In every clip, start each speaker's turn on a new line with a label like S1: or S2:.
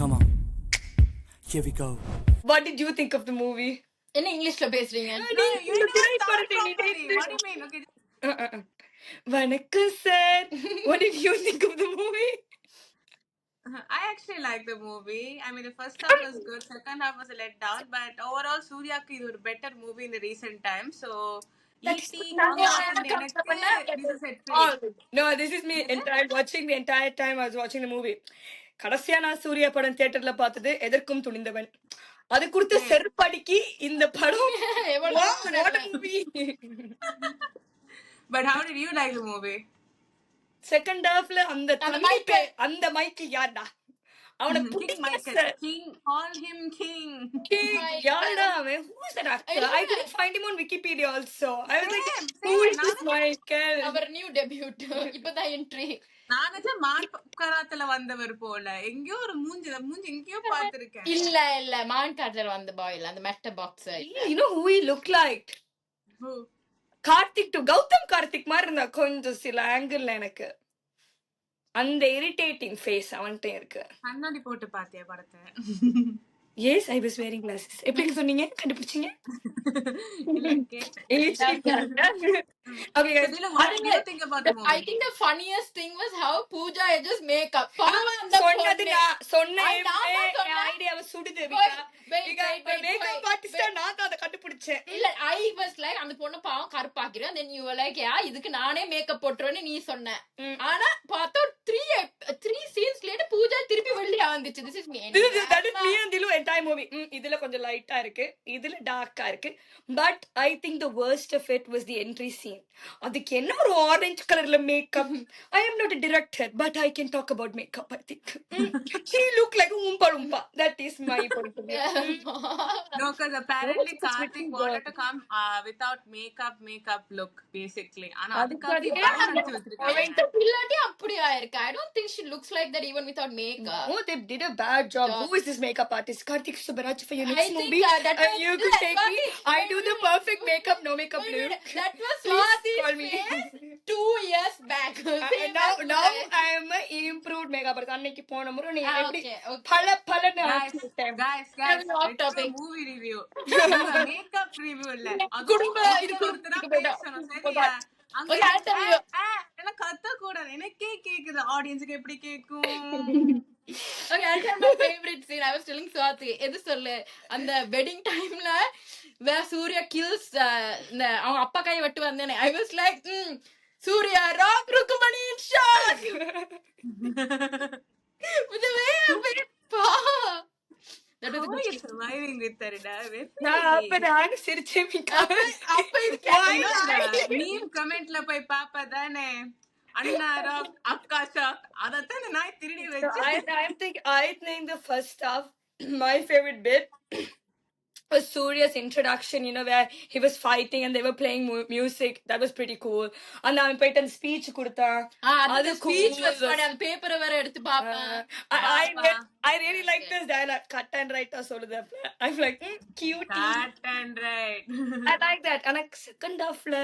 S1: Come on. Here we go.
S2: What did you think of the movie?
S3: என்ன இங்கிலீஷ்ல பேசுறீங்க?
S4: No, you never thought properly. What do you mean? Okay.
S2: Vanakkam sir. What did you think of the movie?
S4: I actually liked the movie. I mean, the first half was good, second half was a letdown, but overall, Suryaku is a better movie in the recent times. So, E.T. This is a treat.
S2: No, this is me watching the entire time I was watching the movie. கடைசியா நான் சூர்யா படம் தியேட்டர்ல பார்த்தது எதற்கும் துணிந்தவன். அது கொடுத்த செருப்படிக்கு இந்த படம் what a movie.
S4: But how did you like the movie?
S2: Second halfல அந்த மைக்கு யார்டா? அவன
S4: King Michael. King, call him King.
S2: King, யாரா அவன்? Who is that actor? I couldn't find him on Wikipedia also. I was like, who is this Michael?
S3: அவர் new debut. இப்பதான் entry.
S4: நான் நினைச்ச மான் கராத்துல வந்தவர் போல. எங்கயோ ஒரு மூஞ்சி எங்கயோ பாத்துருக்கேன்.
S3: இல்ல மான் கராத்துல வந்த பாய் இல்ல, அந்த மெட்ட box.
S2: You know who he looked like?
S4: Who?
S2: Karthik Gautham Karthik மாதிரி இருந்தா கொஞ்சம் சில ஆங்கிள் எனக்கு. அந்த இரிட்டேட்டிங் ஃபேஸ் அவன்கிட்ட இருக்கு.
S4: கண்ணாடி போட்டு பாத்தியா படத்தை?
S2: Yes, I was wearing glasses. எப்படி சொன்னீங்க? கண்டுபிடிச்சீங்க? Okay guys,
S4: what do you think about the movie?
S3: I think the funniest thing was how Pooja just makeup.
S2: சொன்ன ஐடியாவை சுடுது. மேக்கப் ஆர்டிஸ்டா நான் தான் அதை கண்டுபிடிச்சேன்.
S3: இல்ல, I was like அந்த பொண்ணு பாவம் கருப்பாக்கிறேன். then you were like இதுக்கு நானே மேக்கப் போட்டுறேன்னு நீ சொன்ன. ஆனா பார்த்தா 3 scenes later பூஜா திருப்பி வெளிய வந்துச்சு. This is me.
S2: That is me and Dilu entire movie. இதுல கொஞ்சம் லைட்டா இருக்கு, இதுல டார்க்கா இருக்கு. But I think the worst of it was the entry scene. அதுக்கு என்ன ஒரு ஆரஞ்சு கலர்ல makeup. I am not a director, but I can talk about makeup, I think. She looked like Oompa Loompa. That is my point of view.
S4: No, because apparently Karthik wanted to come without makeup look, basically. ஆனா அதுக்காக
S3: இல்லாட்டி அப்படி ஆயிருக்கு. I don't think she looks like that even without makeup.
S2: Oh, they did a bad job. Who is this makeup artist? Karthik Subaraj for your next movie. You could take me. I do the perfect makeup, no makeup look.
S3: That was last face 2 years back.
S2: Now I am a improved makeup artist. அன்னைக்கு போன முறை நீ எப்படி பல
S4: guys movie review. Makeup review இல்ல.
S3: குடும்ப இதுக்கு பேசணும் சரியா?
S4: எனக்கு கத்த கூடாது. எனக்கே கேக்குது, ஆடியன்ஸ்க்கு எப்படி கேக்கும்?
S3: Okay, I have my favorite scene. I was telling Swati, எது சொல்லு, அந்த வெட்டிங் டைம்ல where Surya kills அவங்க அப்பா கையை வெட்டு வந்தேனே. I was like, Surya rock Rukumani in shock. With the way that was
S4: How are you surviving with that?
S2: நான் சிரிச்சேன்.
S3: அப்ப இது
S4: meme commentல போய் பாப்பா தானே, அண்ணா ராக் அக்கா ஷாக், அதத்தான் நான் திருடி வச்சேன்.
S2: I think the first half, my favorite bit was Surya's introduction, where he was fighting and they were playing music. That was pretty cool. And அவன் போயிட்டு அந்த ஸ்பீச் கொடுத்தான்.
S3: அது ஸ்பீச் was funny. அந்த பேப்பரை வேற எடுத்து பாப்பேன்.
S2: I really like this dialogue. Cut and write சொல்லுது. I'm like, cute.
S4: Cut and write.
S2: I like that. ஆனா செகண்ட் ஹாஃப்ல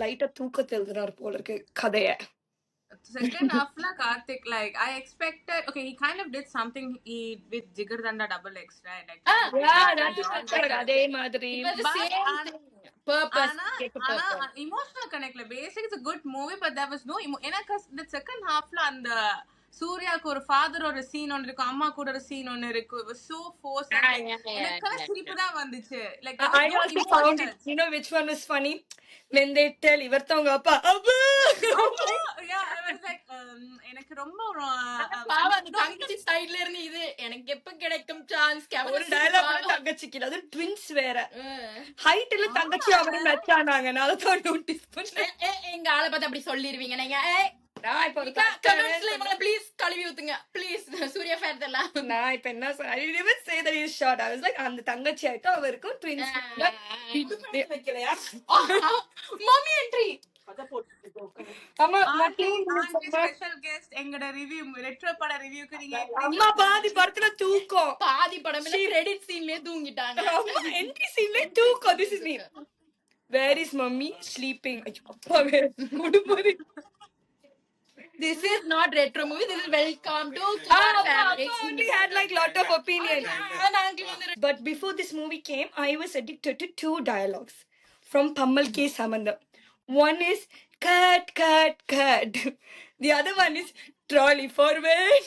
S2: லைட்டா தூக்கத்தை எழுதுறாரு போல இருக்கு கதைய.
S4: Second half la Karthik, like I expected, okay, he kind of did something with Jigardanda Double X, right? Like
S2: அதே மாதிரி.
S3: Purpose.
S4: Emotional connect, like basic, it's a good movie, but there was no because the second half la and the சூர்யாக்கு ஒரு father ஒரு scene ஒன்னு இருக்கு, அம்மா கூட ஒரு scene ஒன்னு இருக்கு. It was so forced. எனக்கு சிரிப்பு தான் வந்துச்சு. Like
S2: I also found it, which one was funny when they tell இவர்த்தவங்க அப்பா அப்பா.
S4: Yeah, I was like எனக்கு ரொம்ப
S3: பாவம் அந்த தங்கச்சி சைடுல இருந்து இது எனக்கு எப்ப கிடைக்கும் சான்ஸ்
S2: ஒரு டயலாக் தங்கச்சிக்கு, அது ட்வின்ஸ் வேற ஹைட்ல தங்கச்சி அவரே நச்சானாங்க. நாளை தான் நோட்டீஸ் பண்ணேன்.
S3: எங்க ஆளை பார்த்து அப்படி சொல்லிருவீங்க நீங்க. Please கழுவி ஊத்துங்க please. சூர்யா ஃபேன் தெல்லாம்.
S2: நான் இப்ப என்ன I didn't even say that he's short. I was like அந்த தங்கச்சி ஆயிட்டா அவருக்கு ட்வின்ஸ் வைக்கலையா?
S3: மம்மி என்ட்ரி
S4: ஸ்பெஷல் கெஸ்ட் எங்கட ரிவ்யூ ரெட்ரோ பட ரிவ்யூக்கு நீங்க
S2: அம்மா பாதி படத்துல தூக்கம்,
S3: பாதி படம்ல கிரெடிட் சீன்லயே தூங்கிட்டாங்க.
S2: என்ட்ரி சீன்லயே தூக்கம். This is me. Where is mommy? Sleeping. அப்பா வேற குடும்பரி.
S3: This is not retro movie. This is welcome to Kumar family.
S2: Appa only had like lot of opinions. But before this movie came, I was addicted to two dialogues from Pammal K. Samandam. One is cut, cut, cut. The other one is trolley forward.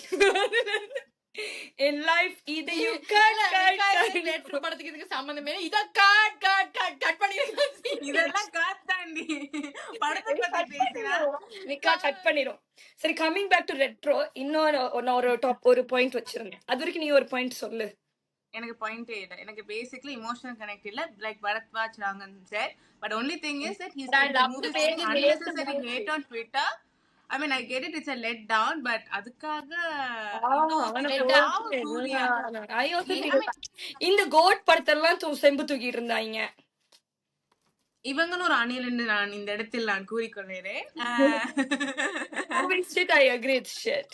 S2: In life, either you cut, cut, cut.
S3: retro படத்துக்கு இதுக்கு சம்பந்தமே இத cut cut cut cut பண்ணி
S4: இதெல்லாம் காத்தாண்டி படத்தை பத்தி பேசினா
S2: நிக்கா கட் பண்ணிரும். சரி, கமிங் பேக் டு ரெட்ரோ, இன்னொரு டாப் ஒரு பாயிண்ட் வச்சிருந்தேன். அது வரைக்கும் நீ ஒரு பாயிண்ட் சொல்லு.
S4: எனக்கு பாயிண்டே இல்ல. எனக்கு பேசிக்கலி இமோஷனல் கனெக்ட் இல்ல. Like Bharadwaj Rangan said, but only thing is that he's saying the movie saying unnecessary hate on Twitter. I mean, I get it, it's a let down, but அதுக்காக
S2: இந்த கோட் படத்தெல்லாம் செம்பு தூக்கிட்டு இருந்தாங்க.
S4: இவங்களும் ஒரு அணில் என்று நான் இந்த இடத்தில் நான் கூறிக்கொள்கிறேன்.
S2: I agree with shit.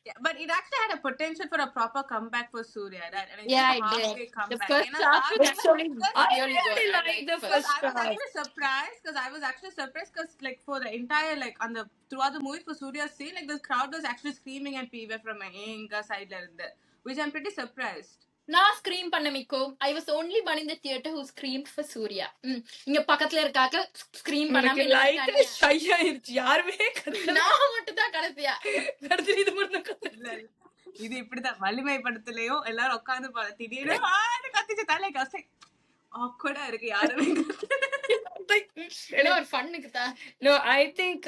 S4: Yeah, but it actually had a potential for a proper comeback for Surya, right? And it's
S3: Yeah,
S4: a
S3: it
S4: halfway
S3: did.
S4: comeback.
S3: The first half was
S2: Actually, I
S3: really
S2: really
S3: good.
S2: like the first
S4: I was
S2: half.
S4: actually surprised because like for the entire like on the throughout the movie for Surya's scene, like the crowd was actually screaming at PV from எங்க சைடுல இருந்து, which I'm pretty surprised.
S3: நான் scream பண்ண மிக்கோ. I was only one in the theater who screamed for Surya. இங்க பக்கத்துல இருக்காக்க scream பண்ணாம
S2: light shy ஆயிருச்சு. யாருமே
S3: நான் மட்டும் தான் கடைசியா
S2: கடைசி இது மட்டும்.
S4: இது இப்படிதான் வலிமை படத்துலயும் எல்லாரும் உட்காந்து திடீர்னு கத்திச்சு தலை கசை ஆக்வர்டா இருக்கு. யாருமே
S3: ஒரு ஃபன்னுக்கு தான்.
S2: No, I think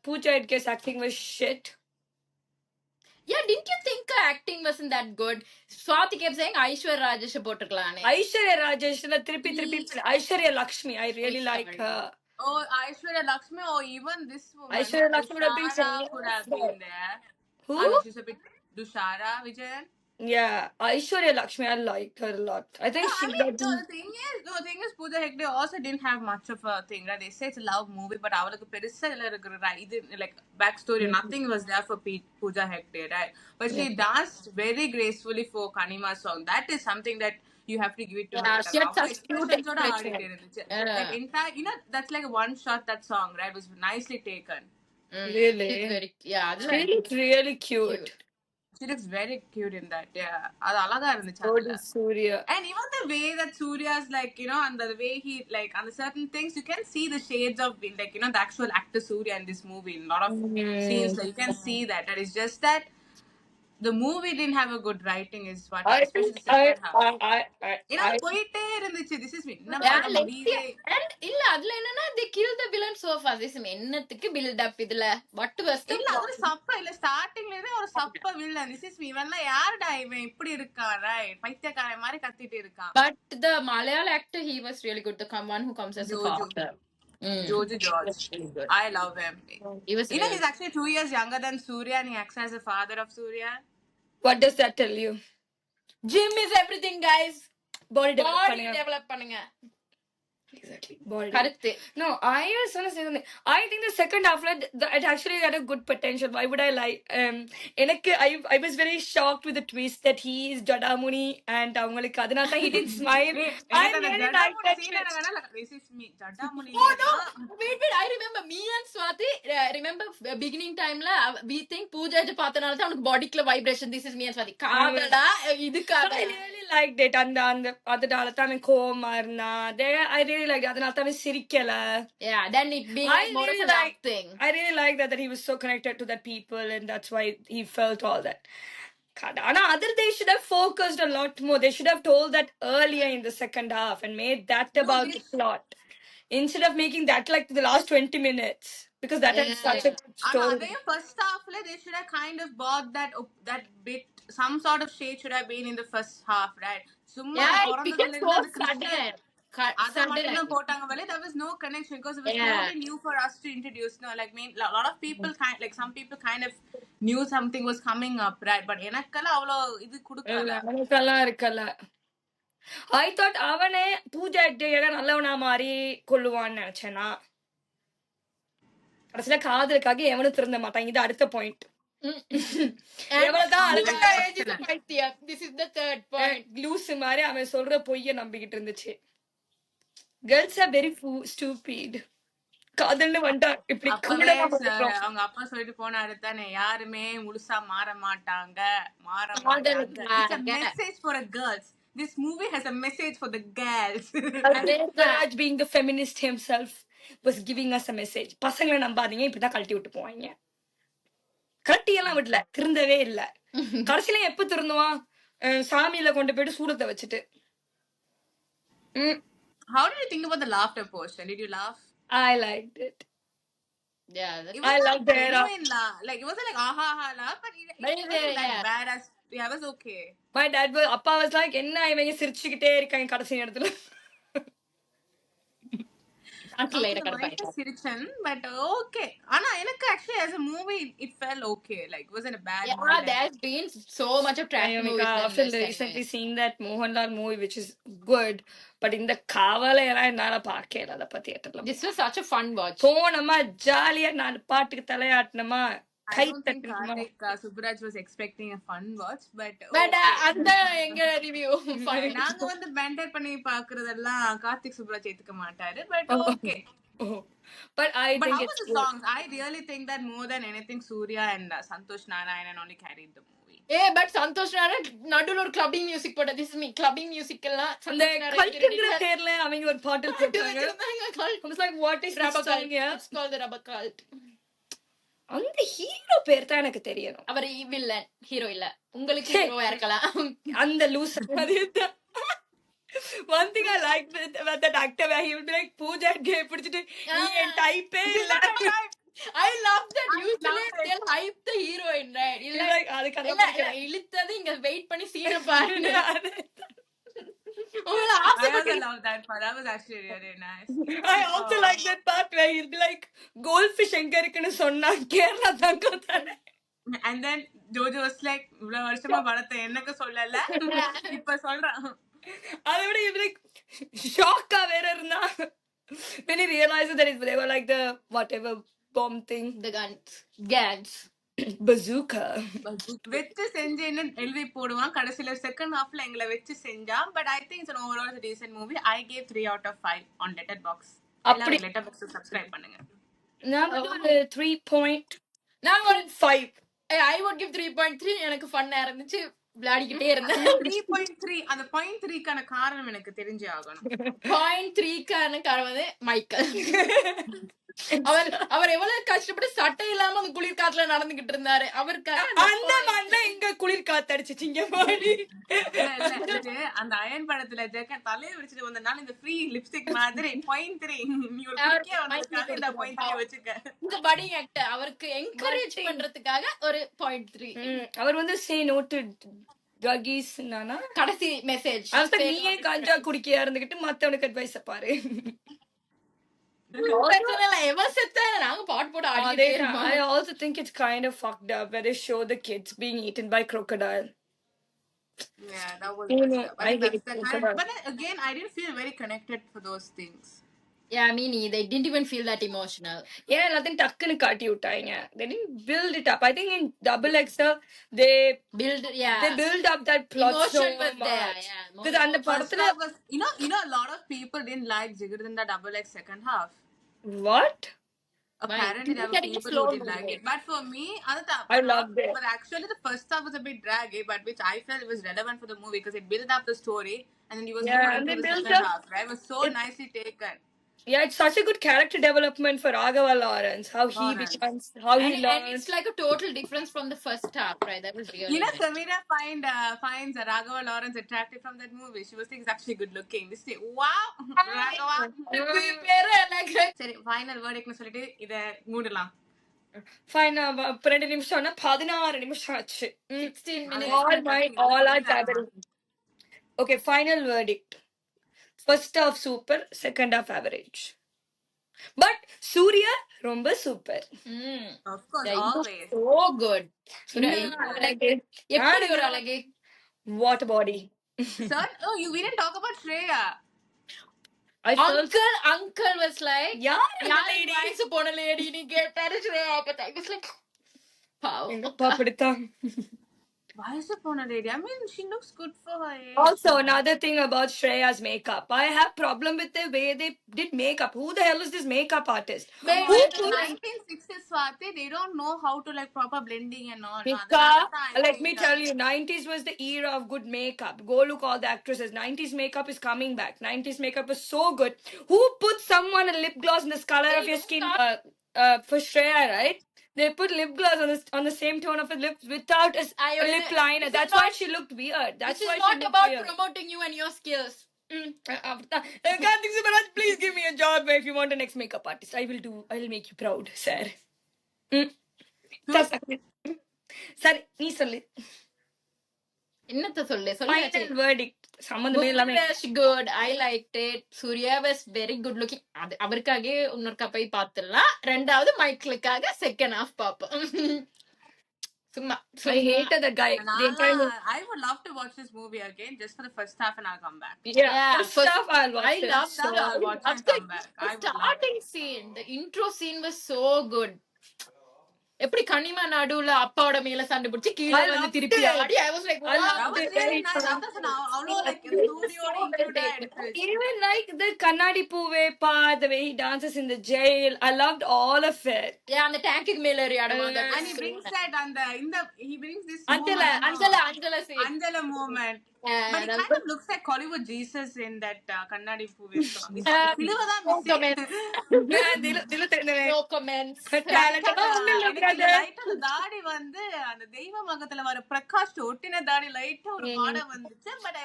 S2: Pooja Edgar's acting was shit.
S3: Yeah, didn't you think her acting wasn't that good? Swati kept saying Aishwarya Rajesh போட்டுக்கலாம்னு.
S2: Aishwarya Rajesh திருப்பி Aishwarya Lakshmi, I really like her.
S4: Oh, Aishwarya Lakshmi, or even this woman.
S2: Aishwarya Lakshmi would have been
S4: there.
S2: Who?
S4: She's a bit Dushara Vijayan.
S2: Yeah, Aishwarya Lakshmi, I like her a lot. I think
S4: the thing is Pooja Hegde also didn't have much of a thing, right? They say it's a love movie, but அவளுக்கு பெருசா இல்ல இருக்குற like backstory, nothing was there for Pooja Hegde, right? But she danced very gracefully for Kanima's song. That is something that you have to give it to her.
S3: She had such cute expression.
S4: Like entire, you know, that's like a one shot, that song, right? Was nicely taken.
S2: Really?
S3: She
S2: looked really cute.
S4: She looks very cute in that. Yeah, அது அழகா இருந்துச்சு.
S2: So does Surya.
S4: And even the way that Surya's like, you know, and the way he like on the certain things, you can see the shades of like, you know, the actual actor Surya in this movie. In a lot of scenes, like, you can see that. And it's just that the movie didn't have a good writing, is what especially the second half. You know, போயிட்டே இருந்துச்சு. This is me.
S3: And இல்ல அதுல என்னன்னா they kill the villain so fast. This என்னத்துக்கு build up இதுல. What was the
S4: இல்ல அது சப்ப இல்ல ஸ்டார்டிங்ல இருந்தே ஒரு சப்ப வில்லன். This is me. இவன்லாம் யாருடா இவன் இப்படி இருக்கான், right? பைத்தியக்காரன் மாதிரி கத்திட்டு இருக்கான்.
S3: But the Malayalam actor, he was really good. The one who comes as a father.
S4: George. I love him.
S3: He was
S4: you know, he's actually 2 years younger than Surya, and he acts as the father of Surya.
S2: What does that tell you?
S3: Gym is everything, guys.
S2: Body
S3: develop பண்ணுங்க.
S2: Exactly. Body.
S3: Correct.
S2: No, I was gonna say something. I think the second half it actually had a good potential. Why would I lie? I was very shocked with the twist that he is Jadamuni and அவங்களுக்கு அதனால தான் he didn't smile. I really liked that twist.
S4: This is me. Jadamuni.
S3: Oh no. Wait. I remember me and Swati remember beginning time la we think Pooja பார்த்தனால தான் அவனுக்கு பாடிக்குள்ள vibration. This is me and Swati. காதடா இதுக்காக.
S2: I really liked it. அந்த அதனால தான் அவன் கோவமா இருந்தான். I really liked it. அதனால தான் அவன் சிரிக்கல.
S3: Yeah, then it being more of a love thing.
S2: I really liked that he was so connected to that people, and that's why he felt all that. They should have focused a lot more. They should have told that earlier in the second half and made that about the plot instead of making that like the last 20 minutes, because that had such a good story.
S4: First half they should have kind of bought that bit. Some sort of shade should have been in the first half, right?
S3: It became so sudden.
S4: There was no connection because it was totally new for us to introduce. No, like a lot of people some people kind of knew something was coming up, right? But எனக்கெல்லாம் அவ்வளோ இது கொடுக்கல.
S2: எனக்கெல்லாம் இருக்கல. I thought அவனே பூஜா ஹெக்டே நல்லவனா மாதிரி கொள்ளுவான்னு நினைச்சேனா. கடைசியில காதலுக்காக எவனும் திருந்த மாட்டாங்க. இது அடுத்த point.
S3: This is the third point.
S2: லூசு மாதிரி அவன் சொல்ற பொய்ய நம்பிக்கிட்டு இருந்துச்சு. Girls are very stupid. காதல்னு வந்தா இப்படி
S4: அப்பவே
S2: கூடதான் வந்துடும்.
S4: அவங்க அப்பா சொல்லிட்டு போனாரு தானே, யாருமே முழுசா மாற மாட்டாங்க. It's a message for a girls. This movie has a message for the girls.
S2: Raj being the feminist himself was giving us a message. பசங்களை நம்பாதீங்க, இப்படிதான் கழட்டி விட்டு போவாங்க. கழட்டி எல்லாம் விடல, திருந்தவே இல்ல. கடைசியில எப்ப திருந்துவான்? சாமியில கொண்டு போயிட்டு சூடத்தை வச்சுட்டு.
S4: How did you think about the laughter portion? Did you laugh?
S2: I liked it.
S3: Yeah,
S2: I love their
S4: like it wasn't like aha laugh, but it wasn't like bad as it was okay.
S2: My dad was, அப்பா was like, என்ன இவங்க சிரிச்சுக்கிட்டே இருக்காங்க கடைசி நேரத்துல.
S4: சிரிச்சன், but okay. ஆனா எனக்கு actually as a movie it felt okay, like it wasn't a bad movie.
S3: Yeah, there's been so much of trash movies.
S2: After recently seeing that Mohanlal movie which is good, but in the காவலை எல்லாம் என்னால பார்க்கல அத பத்தி தியேட்டர்ல.
S3: This was such a fun watch.
S2: போனமா ஜாலியா நாலு பாட்டுக்கு தலையாட்டனமா
S4: I don't think Karthik Subraj was expecting a fun watch, but
S3: அந்த எங்க ரிவ்யூ
S4: நாங்க வந்து பெண்டர் பண்ணி பாக்குறதெல்லாம் கார்த்திக் சுப்ராஜ் ஏத்துக்க மாட்டாரு, but okay.
S2: But I think
S4: how was the songs? I really think that more than anything Surya and Santosh Narayanan only carried the movie.
S3: But Santosh Narayan நடுவுல ஒரு clubbing music போட்ட. This is me clubbing music எல்லாம்
S2: அந்த கல்ட்டுங்கிற பேர்ல அவங்க ஒரு பாட்டு போட்டாங்க. I was like, what is this song?
S3: It's called the Rubber Cult.
S2: அந்த ஹீரோ பேர் தான் எனக்கு தெரியணும்.
S3: அவர் வில்லன், ஹீரோ இல்ல. உங்களுக்கு ஹீரோவா இருக்கலாம்.
S2: அந்த லூஸ் அதேதான். One thing I liked with that actor where he would be like, Pooja gay பிடிச்சிட்டு நீ என் டைப்பே இல்ல.
S3: I love that usually they'll hype the heroine, right? இல்ல இழுத்தது இங்க வெயிட் பண்ணி சீனை பாருங்க.
S4: I also love that part. That was actually really nice.
S2: I also like that part where he'll be like, goldfish எங்க இருக்குன்னு சொன்னா கேரளா தான் கத்தானே.
S4: And then Jojo was like, இவ்வளவு வருஷமா படத்தை எனக்கு சொல்லல, இப்ப சொல்றான்.
S2: அதை விட he'll be like, ஷாக்கா வேற இருந்தா. When he realized that they were like the whatever bomb thing.
S3: The guns.
S2: Bazooka.
S4: வெச்சு செஞ்சேன்னு எழுதி போடுவான், கடைசியில செகண்ட் ஹாஃப்ல எங்களை வெச்சு செஞ்சான். But I think it's overall a decent movie. I gave 3 out of 5 on Letterboxd. அப்படி Letterboxd சப்ஸ்கிரைப் பண்ணுங்க.
S2: நான் வந்து 3.5.
S3: I would give 3.3. எனக்கு ஃபன்னா இருந்துச்சு, விளையாடிக்கிட்டே இருந்தேன்.
S4: 3.3 அந்த 0.3 கான காரணம் எனக்கு தெரிஞ்சே ஆகணும்.
S3: 0.3 கான காரணம் வந்து மைக்கேல். அவர் எவ்வளவு கஷ்டப்பட்டு சட்டை இல்லாம அந்த குளிர் காத்துல நடந்துகிட்டு இருந்தாரு. அவருக்கு
S2: அந்த மண்ண இங்க குளிர் காத்து அடிச்சிங்க மாதிரி.
S4: அந்த அயன் படத்துல ஜெகன் தலையை விரிச்சிட்டு வந்தனால இந்த ஃப்ரீ லிப்ஸ்டிக் மாதிரி 0.3 நீ ஒரு குட்டியா வந்ததுக்காக இந்த 0.3 வச்சுக்க. இந்த
S3: படி ஆக்டர் அவருக்கு என்கரேஜ் பண்றதுக்காக ஒரு 0.3.
S2: அவர் வந்து சே நோ டு ட்ரகிஸ் நானா
S3: கடைசி மெசேஜ்.
S2: நீயே கஞ்சா குடிக்கையா இருந்துகிட்டு மத்தவனுக்கு அட்வைஸ் பாரு. I also think it's kind of fucked up where they show the kids being eaten by crocodile.
S4: Yeah, that was but again I didn't feel very connected for those things.
S3: Yeah, me neither. They didn't even feel that emotional.
S2: Yeah, nothing டக்குன்னு காட்டி விட்டாங்க. They didn't build it up. I think in Double XL they build up that plot
S3: emotion
S2: so
S3: was
S2: much.
S3: There, yeah.
S2: Because அந்த படத்துல
S4: you know a lot of people didn't like Jigardanda Double X second half.
S2: What?
S4: Apparently there were people who didn't like it. But for me,
S2: I loved it.
S4: But actually the first half was a bit draggy, but which I felt was relevant for the movie because it built up the story and then it was more into the second half, right? It was so nicely taken.
S2: Yeah, it's such a good character development for Raghava Lawrence. How he becomes, how he learns.
S3: And it's like a total difference from the first half, right? That was really.
S4: You know, Samira finds Raghava Lawrence attractive from that movie. She was thinking he's actually good looking. This thing, wow, Raghava. சரி, final verdict னு சொல்லிட்டு இத மூடலாம்.
S2: Fine, 2 நிமிஷம்னா 16 நிமிஷம் ஆச்சு.
S3: 16 minutes.
S2: All our gathering. Okay, final verdict. First half super, second half average. But Surya romba super.
S4: Of course, always.
S3: So good. எப்படி ஒரு அழகு.
S2: What a body.
S4: Sir, we didn't talk about Shreya.
S3: Uncle was like,
S2: yeah,
S3: lady. Why போன lady நீ கேட்டாரு Shreya, but I was like, wow.
S2: எங்க அப்பா அப்படித்தான்.
S4: வயசு போன lady. I mean, she looks good for her age.
S2: Also, another thing about Shreya's makeup. I have problem with the way they did makeup. Who the hell is this makeup artist?
S3: Wait,
S2: Who
S3: wait,
S2: put
S4: 1960s Swati, they don't know how to like proper blending and all.
S2: Mika,
S4: I
S2: let me
S4: feel
S2: tell you, 90s was the era of good makeup. Go look all the actresses. 90s makeup is coming back. 90s makeup is so good. Who put someone a lip gloss in this color of your skin? For Shreya, right? They put lip gloss on the same tone of her lips without a lip liner. That's why she looked weird. That's
S3: This
S2: why
S3: is
S2: she
S3: not
S2: looked
S3: about
S2: weird.
S3: promoting you and your skills.
S2: Karthik Subaraj, please give me a job if you want a next makeup artist. I will make you proud, sir. சரி நீ சொல்லு
S3: என்னத்த சொல்லு சொல்லியாச்சு.
S2: Final verdict சம்பந்தமே இல்லாம
S3: Movie was good. I liked it. Surya was very good looking. அது அவருக்காக இன்னொருக்கா போய் பார்த்துடலாம். ரெண்டாவது மைக்கிளுக்காக செகண்ட் ஹாஃப் பாப்போம். சும்மா
S2: I hated that guy. The entire movie.
S4: I would love to watch this movie again just for the first half and I'll come back.
S2: Yeah, first half I'll watch
S3: I
S2: it.
S3: love
S4: So I'll watch and
S3: the
S4: come back. I would love
S3: starting scene. The intro scene was so good. எப்படி கனிமா நடுவுல அப்பாவோட மேல சண்டை பிடிச்சி கீழே
S2: I
S3: வந்து
S2: loved
S3: திருப்பி
S2: it.
S3: Aadi I was like,
S2: I
S3: wow.
S2: loved
S4: That was
S2: it.
S4: really
S2: Very
S4: nice.
S2: fun.
S4: That was அவ்வளோ like ஸ்டூடியோட இன்க்ளூடா எடுத்து
S2: Even like the Kannadi Poove part, the way he dances in the jail, I loved all of it.
S3: Yeah, அந்த டேங்குக்கு மேல ஏறி ஆடுவாங்க.
S4: and he brings that he brings this
S3: Anjala scene.
S4: Anjala moment. But he kind of looks like Hollywood Jesus in that Kannadi movie. சிலுவைதான்
S3: No
S4: miss.
S3: comments. No comments.
S2: Talent எல்லாம் ஒண்ணும் இல்ல, brother.
S4: லைட்டா அந்த தாடி வந்து அந்த தெய்வ மகத்துல வர பிரகாஷ் ஒட்டின தாடி லைட்டா ஒரு மாட வந்துச்சு. But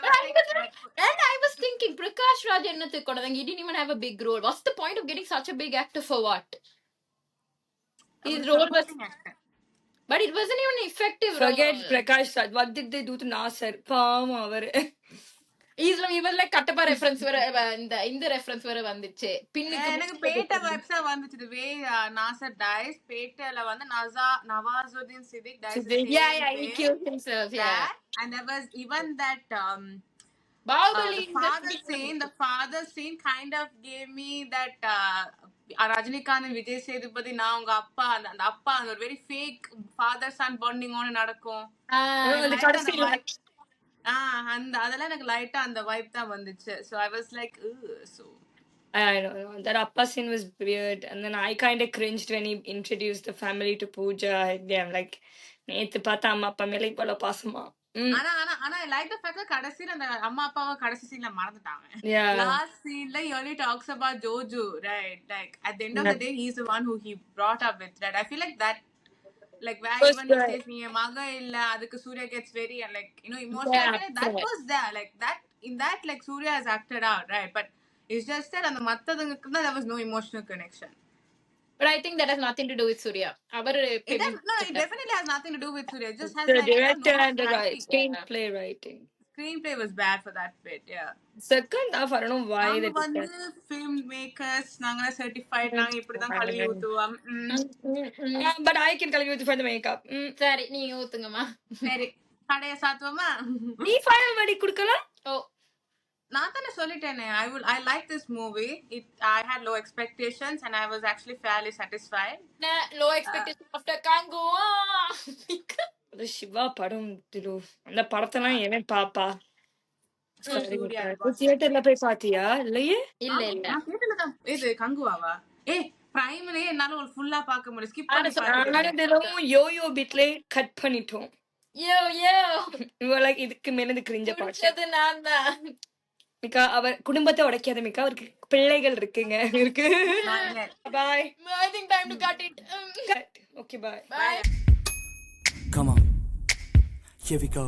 S3: And I was thinking, Prakash Raj என்னத்துக்கு கொண்டாங்க? He didn't even have a big role. What's the point of getting such a big actor for what? His role was, but it wasn't even effective.
S2: Forget
S3: role.
S2: Prakash Raj. What did they do to Nasser? பாவம் அவரு.
S3: He was like Kattappa reference வர இந்த reference வர வந்துச்சு. பின்னுக்கு
S4: எனக்கு பேட்ட வைப்ஸா வந்துச்சு. The way Nasser dies, பேட்டல வந்து Nawazuddin Siddique dies.
S3: Yeah, he killed himself. Yeah.
S4: And there was even that
S3: Bahubali.
S4: the father scene kind of gave me that Rajinikanth Vijay Sethupathi நான் உங்க அப்பா அந்த அப்பா அந்த ஒரு very fake father son bonding ஒன்னு நடக்கும். அந்த அதெல்லாம் எனக்கு லைட்டா அந்த வைப் தான் வந்துச்சு. So I was like, so
S2: I don't know. That Appa scene was weird. And then I kind of cringed when he introduced the family to Pooja. I'm like, நேத்து பார்த்தா அம்மா அப்பா மேல இவ்வளவு பாசமா.
S4: ஆனா I like the fact that கடைசில அந்த அம்மா அப்பாவை கடைசி சீன்ல மறந்துட்டாங்க.
S2: Yeah.
S4: Last scene he only talks about Joju, right? Like at the end of the day he's the one who he brought up with, right? I feel like that like where even he says நீ மக இல்ல அதுக்கு Surya gets very like emotional. That was there like that in that like Surya has acted out, right? But it's just that and the மத்ததுக்கு there was no emotional connection.
S3: But I think that has nothing to do with Surya.
S4: It definitely has nothing to do with Surya. It just has
S2: The
S4: like
S2: director and the screenplay writing.
S4: Screenplay was bad for that bit, yeah.
S2: Second half, I don't know why they did that.
S4: Film makers, நாங்க certified நாங்க இப்படி தான் கழுவி ஊத்துவோம்.
S2: But I can கழுவி ஊத்து for the makeup.
S3: சரி நீங்க ஊத்துங்கம்மா.
S4: சரி கடைய சாத்துவோமா?
S2: நீ ஃபைனல் வெடி கொடுக்கலாம்?
S3: ஓ
S4: நான் தானே சொல்லிட்டேனே. I like this movie. I had low expectations and I was actually fairly satisfied.
S3: Low expectations after Kango.
S2: அது சிவா படம் திரு. அந்த படத்தெல்லாம் ஏன் பாப்பா? தியேட்டர்ல போய் பாத்தியா? இல்லையே?
S3: இல்ல
S4: நான் தியேட்டர்ல தான் இது கங்குவாவா? பிரைம்லயே என்னால ஒரு ஃபுல்லா பார்க்க முடியல. ஸ்கிப் பண்ணி பார்த்தேன்.
S2: யோயோ பிட்லே கட் பண்ணிட்டோம்.
S3: யோ
S2: லைக் இதுக்கு மேல இந்த கிரிஞ்ச
S3: பாச்சது நான் தான்.
S2: மிகா அவர் குடும்பத்தை உடைக்காத மிகா அவருக்கு பிள்ளைகள் இருக்குங்க இருக்கு. Bye.
S3: I think time to cut it.
S2: Okay, bye.
S3: Bye.
S1: Come on. Here we go.